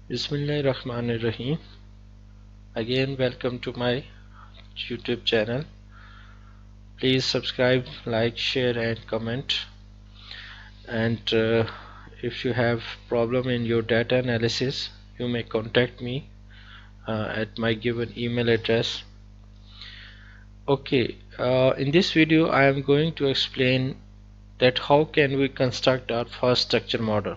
Bismillahirrahmanirrahim. Again, welcome to my YouTube channel. Please subscribe, like, share, and comment. And if you have problem in your data analysis, you may contact me at my given email address. Okay, in this video, I am going to explain that how can we construct our first structure model.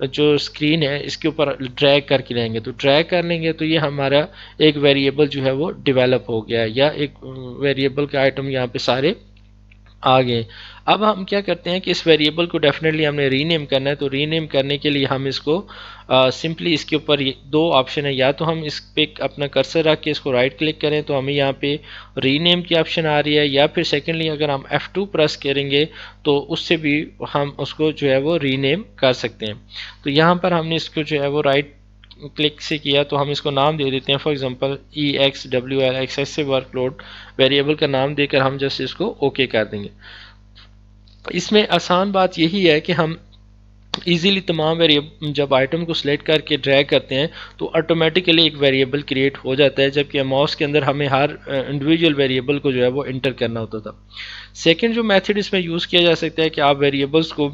جو screen ہے اس کے اوپر drag کر کے لیں گے، تو drag کر لیں گے تو یہ ہمارا ایک ویریبل جو ہے وہ ڈیولپ ہو گیا، یا ایک ویریبل کے آئٹم یہاں پہ سارے آ گئے۔ اب ہم کیا کرتے ہیں کہ اس ویریبل کو ڈیفینیٹلی ہم نے ری نیم کرنا ہے، تو ری نیم کرنے کے لیے ہم اس کو سمپلی اس کے اوپر دو آپشن ہے، یا تو ہم اس پہ اپنا کرسر رکھ کے اس کو رائٹ کلک کریں تو ہمیں یہاں پہ ری نیم کی آپشن آ رہی ہے، یا پھر سیکنڈلی اگر ہم F2 پریس کریں گے تو اس سے بھی ہم اس کو جو ہے وہ ری نیم کر سکتے ہیں۔ تو یہاں پر ہم نے اس کو جو ہے وہ رائٹ کلک سے کیا تو ہم اس کو نام دے دیتے ہیں، فار ایگزامپل EXWL سے ورک لوڈ ویریبل کا نام دے کر ہم جسٹ اس کو اوکے کر دیں گے۔ اس میں آسان بات یہی ہے کہ ہم ایزیلی تمام ویریبل جب آئٹم کو سلیکٹ کر کے ڈریگ کرتے ہیں تو آٹومیٹیکلی ایک ویریبل کریٹ ہو جاتا ہے، جبکہ ماؤس کے اندر ہمیں ہر انڈیویجول ویریبل کو جو ہے وہ انٹر کرنا ہوتا تھا۔ سیکنڈ جو میتھڈ اس میں یوز کیا جا سکتا ہے کہ آپ ویریبلس کو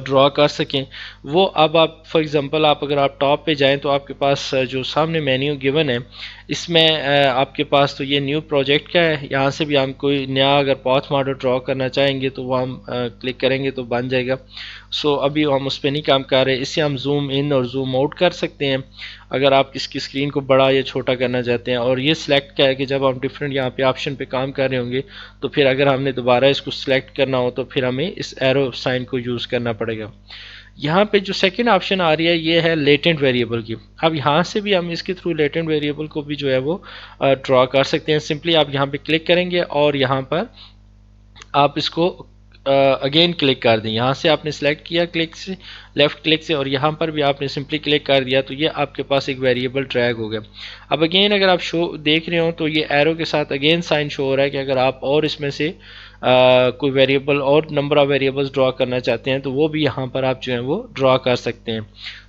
ڈرا کر سکیں، وہ اب آپ فار ایگزامپل اگر آپ ٹاپ پہ جائیں تو آپ کے پاس جو سامنے مینیو گیون ہے اس میں آپ کے پاس تو یہ نیو پروجیکٹ کا ہے، یہاں سے بھی ہم کوئی نیا اگر پاتھ ماڈل ڈرا کرنا چاہیں گے تو وہ ہم کلک کریں گے تو بن جائے گا۔ سو ابھی ہم اس پہ نہیں کام کر رہے، اس سے ہم زوم ان اور زوم آؤٹ کر سکتے ہیں اگر آپ اس کی اسکرین کو بڑا یا چھوٹا کرنا چاہتے ہیں، اور یہ سلیکٹ کیا ہے کہ جب ہم ڈفرینٹ یہاں پہ آپشن پہ کام کر رہے ہوں گے تو پھر اگر ہم نے دوبارہ اس کو سلیکٹ کرنا ہو تو پھر ہمیں اس ایرو سائن کو یوز کرنا پڑے گا۔ یہاں پہ جو سیکنڈ آپشن آ رہی ہے یہ ہے لیٹنٹ ویریبل کی۔ اب یہاں سے بھی ہم اس کے تھرو لیٹنٹ ویریبل کو بھی جو ہے وہ ڈرا کر سکتے ہیں۔ سمپلی آپ یہاں پہ کلک کریں گے اور یہاں پر آپ اس کو اگین کلک کر دیں، یہاں سے آپ نے سلیکٹ کیا کلک سے لیفٹ کلک سے، اور یہاں پر بھی آپ نے سمپلی کلک کر دیا تو یہ آپ کے پاس ایک ویریبل ڈریگ ہو گیا۔ اب اگین اگر آپ شو دیکھ رہے ہوں تو یہ ایرو کے ساتھ اگین سائن شو ہو رہا ہے کہ اگر آپ اور اس میں سے کوئی ویریبل اور نمبر آف ویریبلس ڈرا کرنا چاہتے ہیں تو وہ بھی یہاں پر آپ جو ہیں وہ ڈرا کر سکتے ہیں۔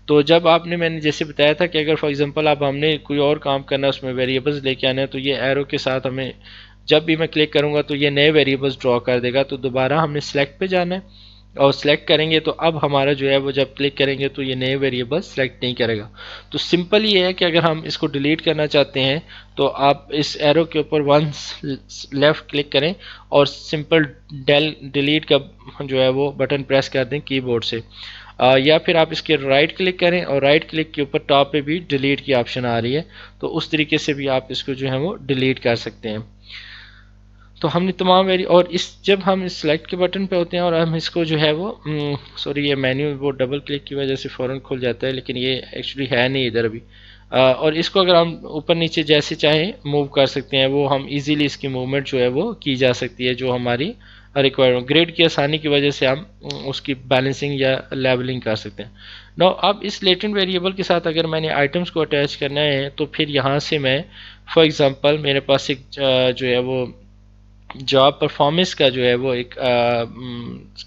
تو جب آپ نے میں نے جیسے بتایا تھا کہ اگر فار ایگزامپل اب ہم نے کوئی اور کام کرنا ہے اس میں ویریبلس لے کے آنا ہے تو یہ ایرو کے ساتھ ہمیں جب بھی میں کلک کروں گا تو یہ نئے ویریبلس ڈرا کر دے گا، تو دوبارہ ہم نے سلیکٹ پہ جانا ہے اور سلیکٹ کریں گے تو اب ہمارا جو ہے وہ جب کلک کریں گے تو یہ نئے ویریبل سلیکٹ نہیں کرے گا۔ تو سمپل یہ ہے کہ اگر ہم اس کو ڈیلیٹ کرنا چاہتے ہیں تو آپ اس ایرو کے اوپر ونس لیفٹ کلک کریں اور سمپل ڈیلیٹ کا جو ہے وہ بٹن پریس کر دیں کی بورڈ سے، یا پھر آپ اس کے رائٹ کلک کریں اور رائٹ کلک کے اوپر ٹاپ پہ بھی ڈیلیٹ کی آپشن آ رہی ہے، تو اس طریقے سے بھی آپ اس کو جو ہے وہ ڈیلیٹ کر سکتے ہیں۔ تو ہم نے تمام اور اس جب ہم اس سلیکٹ کے بٹن پہ ہوتے ہیں اور ہم اس کو جو ہے وہ سوری یہ مینیو وہ ڈبل کلک کی وجہ سے فوراً کھل جاتا ہے، لیکن یہ ایکچولی ہے نہیں ادھر ابھی، اور اس کو اگر ہم اوپر نیچے جیسے چاہیں موو کر سکتے ہیں، وہ ہم ایزیلی اس کی موومنٹ جو ہے وہ کی جا سکتی ہے جو ہماری ریکوائرمنٹ گریڈ کی آسانی کی وجہ سے ہم اس کی بیلنسنگ یا لیبلنگ کر سکتے ہیں۔ نو اب اس لیٹنٹ ویریبل کے ساتھ اگر میں نے آئٹمس کو اٹیچ کرنا ہے تو پھر یہاں سے میں فار ایگزامپل میرے پاس ایک جو ہے وہ جاب پرفارمنس کا جو ہے وہ ایک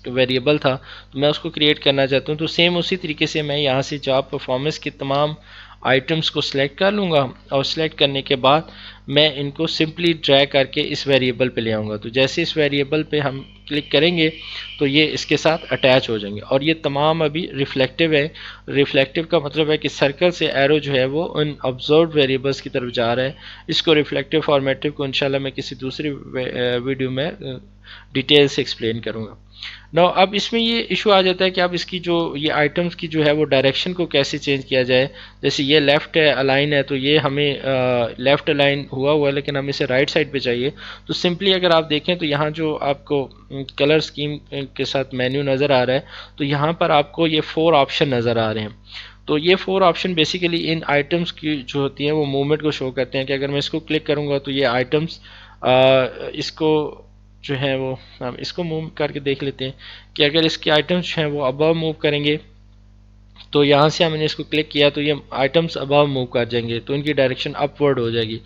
ویریبل تھا، تو میں اس کو کریٹ کرنا چاہتا ہوں، تو سیم اسی طریقے سے میں یہاں سے جاب پرفارمنس کے تمام آئٹمس کو سلیکٹ کر لوں گا، اور سلیکٹ کرنے کے بعد میں ان کو سمپلی ڈریگ کر کے اس ویریبل پہ لے آؤں گا، تو جیسے اس ویریبل پہ ہم کلک کریں گے تو یہ اس کے ساتھ اٹیچ ہو جائیں گے، اور یہ تمام ابھی ریفلیکٹیو ہے۔ ریفلیکٹیو کا مطلب ہے کہ سرکل سے ایرو جو ہے وہ ان آبزروڈ ویریبلس کی طرف جا رہا ہے۔ اس کو ریفلیکٹیو فارمیٹیو کو انشاءاللہ میں کسی دوسری ویڈیو میں ڈیٹیل سے ایکسپلین کروں گا۔ نو اب اس میں یہ ایشو آ جاتا ہے کہ اب اس کی جو یہ آئٹمس کی جو ہے وہ ڈائریکشن کو کیسے چینج کیا جائے، جیسے یہ لیفٹ الائن ہے تو یہ ہمیں لیفٹ الائن ہوا ہے لیکن ہمیں اسے رائٹ سائڈ پہ چاہیے، تو سمپلی اگر آپ دیکھیں تو یہاں جو آپ کو کلر اسکیم کے ساتھ مینیو نظر آ رہا ہے تو یہاں پر آپ کو یہ 4 آپشن نظر آ رہے ہیں، تو یہ 4 آپشن بیسیکلی ان آئٹمس کی جو ہوتی ہیں وہ موومنٹ کو شو کرتے ہیں کہ اگر میں اس کو کلک کروں گا تو یہ آئٹمس اس کو جو ہے وہ ہم اس کو موو کر کے دیکھ لیتے ہیں کہ اگر اس کے آئٹمس جو ہیں وہ ابو موو کریں گے تو یہاں سے ہم نے اس کو کلک کیا تو یہ آئٹمس ابو موو کر جائیں گے، تو ان کی ڈائریکشن اپ ورڈ ہو جائے گی،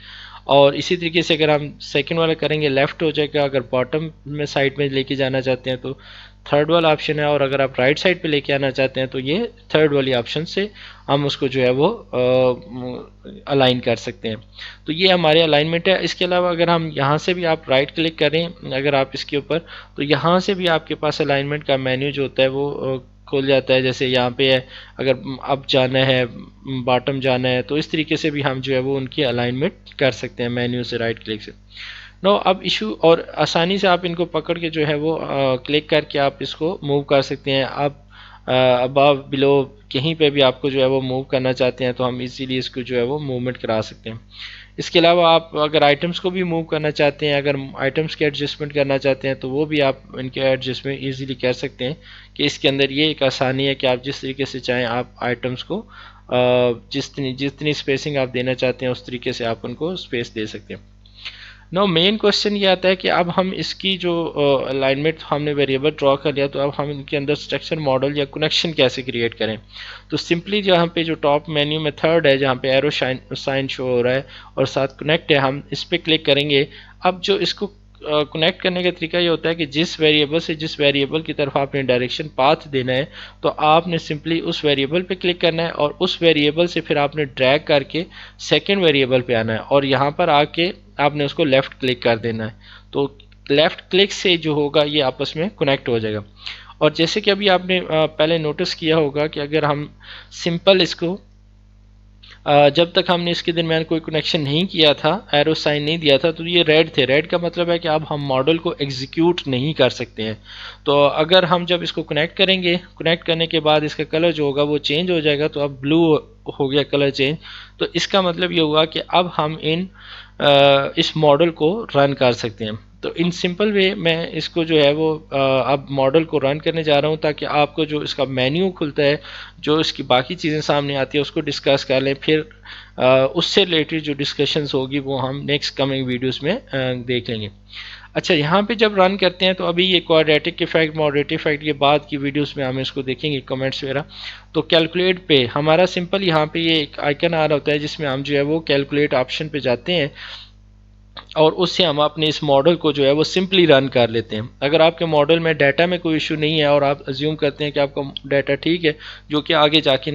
اور اسی طریقے سے اگر ہم سیکنڈ والا کریں گے لیفٹ ہو جائے گا، اگر باٹم میں سائڈ میں لے کے جانا چاہتے ہیں تو تھرڈ والا آپشن ہے، اور اگر آپ رائٹ سائڈ پہ لے کے آنا چاہتے ہیں تو یہ تھرڈ والی آپشن سے ہم اس کو جو ہے وہ الائن کر سکتے ہیں، تو یہ ہمارے الائنمنٹ ہے۔ اس کے علاوہ اگر ہم یہاں سے بھی آپ رائٹ کلک کریں اگر آپ اس کے اوپر تو یہاں سے بھی آپ کے پاس الائنمنٹ کا مینیو جو ہوتا ہے وہ کھول جاتا ہے، جیسے یہاں پہ ہے اگر اب جانا ہے باٹم جانا ہے تو اس طریقے سے بھی ہم جو ہے وہ ان کی الائنمنٹ کر سکتے ہیں مینیو سے رائٹ کلک سے۔ نو اب ایشو اور آسانی سے آپ ان کو پکڑ کے جو ہے وہ کلک کر کے آپ اس کو موو کر سکتے ہیں۔ اب اباو بلو کہیں پہ بھی آپ کو جو ہے وہ موو کرنا چاہتے ہیں تو ہم ایزیلی اس کو جو ہے وہ موومنٹ کرا سکتے ہیں. اس کے علاوہ آپ اگر آئٹمس کو بھی موو کرنا چاہتے ہیں، اگر آئٹمس کے ایڈجسٹمنٹ کرنا چاہتے ہیں تو وہ بھی آپ ان کے ایڈجسٹمنٹ ایزیلی کر سکتے ہیں کہ اس کے اندر یہ ایک آسانی ہے کہ آپ جس طریقے سے چاہیں آپ آئٹمس کو جتنی اسپیسنگ آپ دینا چاہتے ہیں اس طریقے سے آپ ان کو اسپیس دے سکتے ہیں. نو مین کوشچن یہ آتا ہے کہ اب ہم اس کی جو الائنمنٹ ہم نے ویریبل ڈرا کر لیا تو اب ہم ان کے اندر اسٹرکچر ماڈل یا کنیکشن کیسے کریٹ کریں. تو سمپلی جہاں پہ جو ٹاپ مینیو میں تھرڈ ہے جہاں پہ ایرو سائن شو ہو رہا ہے اور ساتھ کنیکٹ ہے، ہم اس پہ کلک کریں گے. اب جو اس کو کنیکٹ کرنے کا طریقہ یہ ہوتا ہے کہ جس ویریبل سے جس ویریبل کی طرف آپ نے ڈائریکشن پاتھ دینا ہے تو آپ نے سمپلی اس ویریبل پہ کلک کرنا ہے اور اس ویریبل سے پھر آپ نے ڈریگ کر کے سیکنڈ ویریبل پہ آنا ہے اور یہاں پر آ کے آپ نے اس کو لیفٹ کلک کر دینا ہے. تو لیفٹ کلک سے جو ہوگا یہ آپس میں کنیکٹ ہو جائے گا. اور جیسے کہ ابھی آپ نے پہلے نوٹس کیا ہوگا کہ اگر ہم سمپل اس کو جب تک ہم نے اس کے درمیان کوئی کنیکشن نہیں کیا تھا، ایرو سائن نہیں دیا تھا، تو یہ ریڈ تھے. ریڈ کا مطلب ہے کہ اب ہم ماڈل کو ایگزیکیوٹ نہیں کر سکتے ہیں. تو اگر ہم جب اس کو کنیکٹ کریں گے، کنیکٹ کرنے کے بعد اس کا کلر جو ہوگا وہ چینج ہو جائے گا. تو اب بلو ہو گیا کلر چینج. تو اس کا مطلب یہ ہوا کہ اب ہم اس ماڈل کو رن کر سکتے ہیں. تو ان سمپل وے میں اس کو جو ہے وہ اب ماڈل کو رن کرنے جا رہا ہوں تاکہ آپ کو جو اس کا مینیو کھلتا ہے، جو اس کی باقی چیزیں سامنے آتی ہیں اس کو ڈسکس کر لیں. پھر اس سے ریلیٹڈ جو ڈسکشنز ہوگی وہ ہم نیکسٹ کمنگ ویڈیوز میں دیکھ لیں گے. اچھا، یہاں پہ جب رن کرتے ہیں تو ابھی یہ کوڈریٹک افیکٹ، ماڈریٹک افیکٹ یہ بعد کی ویڈیوز میں ہم اس کو دیکھیں گے کمنٹس وغیرہ. تو کیلکولیٹ پہ ہمارا سمپل یہاں پہ یہ ایک آئکن آ رہا ہوتا ہے جس میں ہم جو ہے وہ کیلکولیٹ آپشن پہ جاتے ہیں اور اس سے ہم اپنے اس ماڈل کو جو ہے وہ سمپلی رن کر لیتے ہیں. اگر آپ کے ماڈل میں ڈیٹا میں کوئی ایشو نہیں ہے اور آپ ازیوم کرتے ہیں کہ آپ کا ڈیٹا ٹھیک ہے، جو کہ آگے جا کے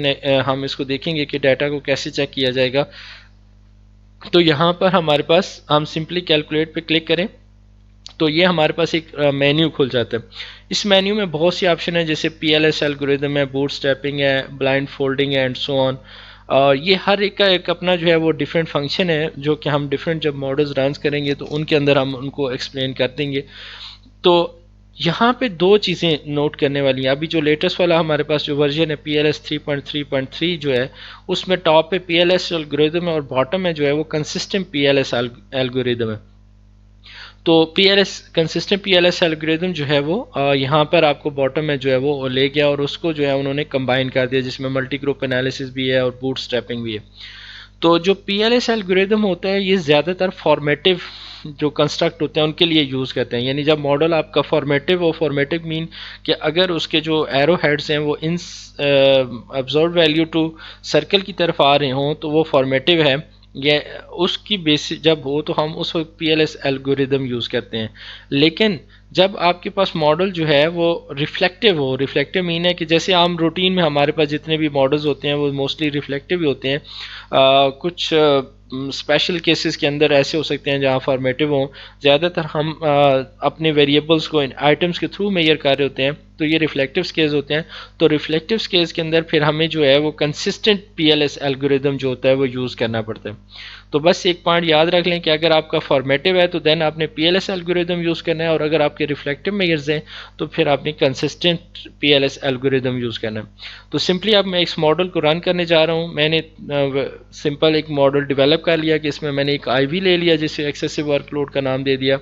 ہم اس کو دیکھیں گے کہ ڈیٹا کو کیسے چیک کیا جائے گا. تو یہاں پر ہمارے پاس ہم سمپلی کیلکولیٹ پہ کلک کریں تو یہ ہمارے پاس ایک مینیو کھل جاتا ہے. اس مینیو میں بہت سی آپشن ہیں جیسے پی ایل ایس الگوریدم ہے، بوٹ اسٹیپنگ ہے، بلائنڈ فولڈنگ ہے اینڈ سو آن. یہ ہر ایک کا ایک اپنا جو ہے وہ ڈفرینٹ فنکشن ہے جو کہ ہم ڈفرینٹ جب ماڈلز رنس کریں گے تو ان کے اندر ہم ان کو ایکسپلین کر دیں گے. تو یہاں پہ دو چیزیں نوٹ کرنے والی ہیں. ابھی جو لیٹسٹ والا ہمارے پاس جو ورژن ہے پی ایل ایس 3.3.3 جو ہے اس میں ٹاپ پہ پی ایل ایس الگوریدم ہے اور باٹم میں جو ہے وہ consistent P L S algorithm ہے. تو P L S consistent P L S algorithm جو ہے وہ یہاں پر آپ کو باٹم میں جو ہے وہ لے گیا اور اس کو جو ہے انہوں نے کمبائن کر دیا جس میں ملٹی گروپ انالیسس بھی ہے اور بوٹ اسٹریپنگ بھی ہے. تو جو پی ایل ایس الگوریدم ہوتا ہے یہ زیادہ تر فارمیٹیو جو کنسٹرکٹ ہوتے ہیں ان کے لیے یوز کرتے ہیں. یعنی جب ماڈل آپ کا فارمیٹیو ہو، فارمیٹیو مین کہ اگر اس کے جو ایرو ہیڈز ہیں وہ ان ابزروڈ ویلیو ٹو سرکل کی طرف آ رہے ہوں تو وہ فارمیٹیو ہے. یہ اس کی بیس جب ہو تو ہم اس وقت P L S algorithm use کرتے ہیں. لیکن جب آپ کے پاس ماڈل جو ہے وہ ریفلیکٹیو ہو، ریفلیکٹیو مین ہے کہ جیسے عام روٹین میں ہمارے پاس جتنے بھی ماڈلز ہوتے ہیں وہ موسٹلی ریفلیکٹیو ہی ہوتے ہیں. کچھ اسپیشل کیسز کے اندر ایسے ہو سکتے ہیں جہاں فارمیٹیو ہوں. زیادہ تر ہم اپنے ویریبلس کو آئٹمس کے تھرو میئر کر رہے ہوتے ہیں تو یہ ریفلیکٹیو سکیلز ہوتے ہیں. تو ریفلیکٹیو سکیلز کے اندر پھر ہمیں جو ہے وہ consistent P L S algorithm جو ہوتا ہے وہ یوز کرنا پڑتا ہے. تو بس ایک پوائنٹ یاد رکھ لیں کہ اگر آپ کا فارمیٹیو ہے تو دین آپ نے P L S algorithm use کرنا ہے اور اگر آپ کے ریفلیکٹیو میئرز ہیں تو پھر آپ نے consistent P L S algorithm use کرنا ہے. تو سمپلی اب میں اس ماڈل کو رن کرنے جا رہا ہوں. میں نے سمپل ایک ماڈل ڈیولپ کر لیا کہ اس میں نے ایک آئی وی لے لیا جسے ایکسیسو ورک لوڈ کا نام دے دیا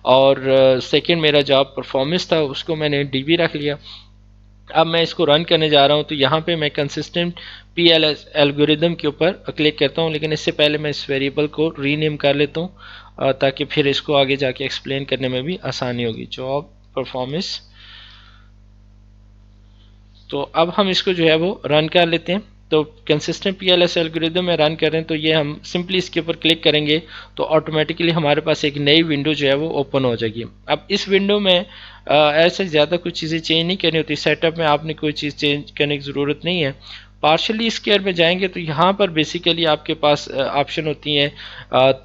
اور سیکنڈ میرا جاب پرفارمنس تھا اس کو میں نے ڈی بی رکھ لیا. اب میں اس کو رن کرنے جا رہا ہوں تو یہاں پہ میں consistent P L S algorithm کے اوپر کلک کرتا ہوں. لیکن اس سے پہلے میں اس ویریبل کو ری نیم کر لیتا ہوں تاکہ پھر اس کو آگے جا کے ایکسپلین کرنے میں بھی آسانی ہوگی. Job performance. تو اب ہم اس کو جو ہے وہ رن کر لیتے ہیں. تو consistent P L S algorithm میں رن کریں تو یہ ہم سمپلی اس کے اوپر کلک کریں گے تو آٹومیٹکلی ہمارے پاس ایک نئی ونڈو جو ہے وہ اوپن ہو جائے گی. اب اس ونڈو میں ایسے زیادہ کچھ چیزیں چینج نہیں کرنی ہوتی. سیٹ اپ میں آپ نے کوئی چیز چینج کرنے کی ضرورت نہیں ہے. پارشلی اسکیئر میں جائیں گے تو یہاں پر بیسیکلی آپ کے پاس آپشن ہوتی ہیں.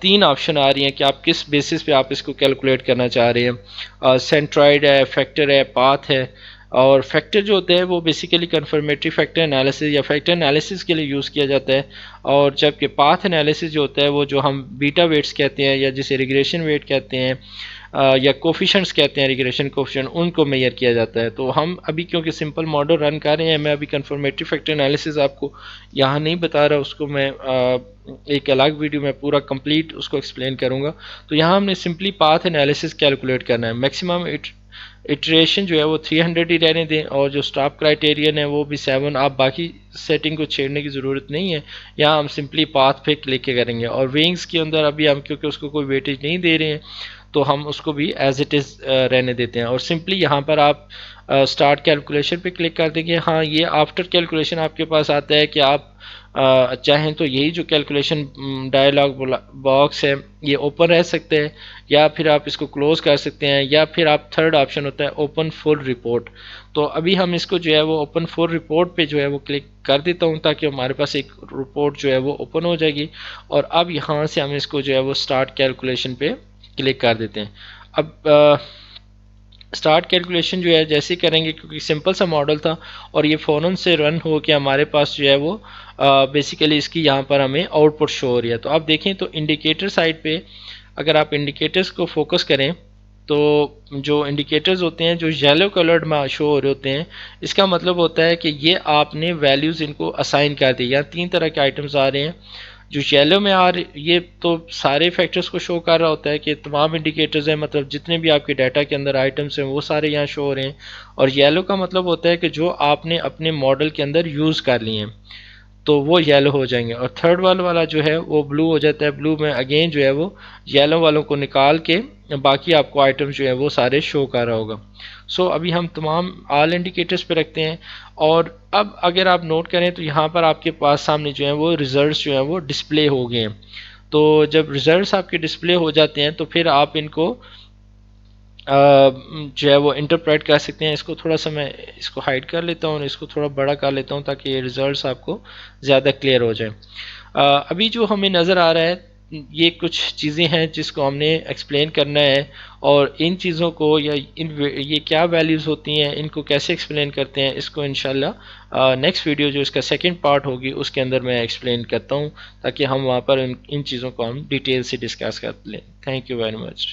تین آپشن آ رہی ہیں کہ آپ کس بیسس پہ آپ اس کو کیلکولیٹ کرنا چاہ رہے ہیں. سینٹرائڈ ہے، فیکٹر ہے، پاتھ ہے. اور فیکٹر جو ہوتا ہے وہ بیسیکلی کنفرمیٹری فیکٹر انالیسس یا فیکٹر انالیسس کے لیے یوز کیا جاتا ہے. اور جبکہ پاتھ انالیسس جو ہوتا ہے وہ جو ہم بیٹا ویٹس کہتے ہیں یا جسے ریگریشن ویٹ کہتے ہیں یا کوفیشنٹس کہتے ہیں ریگریشن کوفیشنٹ، ان کو میئر کیا جاتا ہے. تو ہم ابھی کیونکہ سمپل ماڈل رن کر رہے ہیں، میں ابھی کنفرمیٹری فیکٹر انالیسز آپ کو یہاں نہیں بتا رہا، اس کو میں ایک الگ ویڈیو میں پورا کمپلیٹ اس کو ایکسپلین کروں گا. تو یہاں ہم نے سمپلی پاتھ انالیسز کیلکولیٹ کرنا ہے. میکسیمم اٹریشن جو ہے وہ 300 ہی رہنے دیں، اور جو اسٹاپ کرائٹیرین ہے وہ بھی 7. آپ باقی سیٹنگ کو چھیڑنے کی ضرورت نہیں ہے، یہاں ہم سمپلی پاتھ پہ کلک کریں گے. اور وینگز کے اندر ابھی ہم کیونکہ اس کو کوئی ویٹیج نہیں دے رہے ہیں تو ہم اس کو بھی ایز اٹ از رہنے دیتے ہیں. اور سمپلی یہاں پر آپ اسٹارٹ کیلکولیشن پہ کلک کر دیں گے. ہاں، یہ آفٹر کیلکولیشن آپ کے پاس آتا ہے کہ آپ چاہیں تو یہی جو کیلکولیشن ڈائلاگ باکس ہے یہ اوپن رہ سکتے ہیں، یا پھر آپ اس کو کلوز کر سکتے ہیں، یا پھر آپ تھرڈ آپشن ہوتا ہے اوپن فل رپورٹ. تو ابھی ہم اس کو جو ہے وہ اوپن فل رپورٹ پہ جو ہے وہ کلک کر دیتا ہوں، تاکہ ہمارے پاس ایک رپورٹ جو ہے وہ اوپن ہو جائے گی. اور اب یہاں سے ہم اس کو جو ہے وہ اسٹارٹ کیلکولیشن پہ کلک کر دیتے ہیں. اب اسٹارٹ کیلکولیشن جو ہے جیسے ہی کریں گے، کیونکہ سمپل سا ماڈل تھا اور یہ فوراً سے رن ہو کے ہمارے پاس جو ہے وہ بیسیکلی اس کی یہاں پر ہمیں آؤٹ پٹ شو ہو رہی ہے. تو آپ دیکھیں تو انڈیکیٹر سائڈ پہ اگر آپ انڈیکیٹرز کو فوکس کریں تو جو انڈیکیٹرز ہوتے ہیں جو یلو کلرڈ میں شو ہو رہے ہوتے ہیں، اس کا مطلب ہوتا ہے کہ یہ آپ نے ویلیوز ان کو اسائن کر دی. یہاں 3 طرح کے آئٹمز آ رہے ہیں. جو یلو میں یہ تو سارے فیکٹرز کو شو کر رہا ہوتا ہے کہ تمام انڈیکیٹرز ہیں، مطلب جتنے بھی آپ کے ڈیٹا کے اندر آئٹمز ہیں وہ سارے یہاں شو ہو رہے ہیں. اور یلو کا مطلب ہوتا ہے کہ جو آپ نے اپنے ماڈل کے اندر یوز کر لیے ہیں تو وہ یلو ہو جائیں گے. اور تھرڈ والا جو ہے وہ بلو ہو جاتا ہے. بلو میں اگین جو ہے وہ یلو والوں کو نکال کے باقی آپ کو آئٹم جو ہے وہ سارے شو کر رہا ہوگا. سو ابھی ہم تمام آل انڈیکیٹرز پہ رکھتے ہیں. اور اب اگر آپ نوٹ کریں تو یہاں پر آپ کے پاس سامنے جو ہے وہ ریزلٹس جو ہیں وہ ڈسپلے ہو گئے ہیں. تو جب ریزلٹس آپ کے ڈسپلے ہو جاتے ہیں تو پھر آپ ان کو جو ہے وہ انٹرپریٹ کر سکتے ہیں. اس کو تھوڑا سا میں اس کو ہائڈ کر لیتا ہوں اور اس کو تھوڑا بڑا کر لیتا ہوں تاکہ یہ ریزلٹس آپ کو زیادہ کلیئر ہو جائیں. ابھی جو ہمیں نظر آ رہا ہے یہ کچھ چیزیں ہیں جس کو ہم نے ایکسپلین کرنا ہے، اور ان چیزوں کو یا یہ کیا ویلیوز ہوتی ہیں ان کو کیسے ایکسپلین کرتے ہیں، اس کو انشاءاللہ نیکسٹ ویڈیو جو اس کا سیکنڈ پارٹ ہوگی اس کے اندر میں ایکسپلین کرتا ہوں، تاکہ ہم وہاں پر ان چیزوں کو ہم ڈیٹیل سے ڈسکس کر لیں. Thank you very much.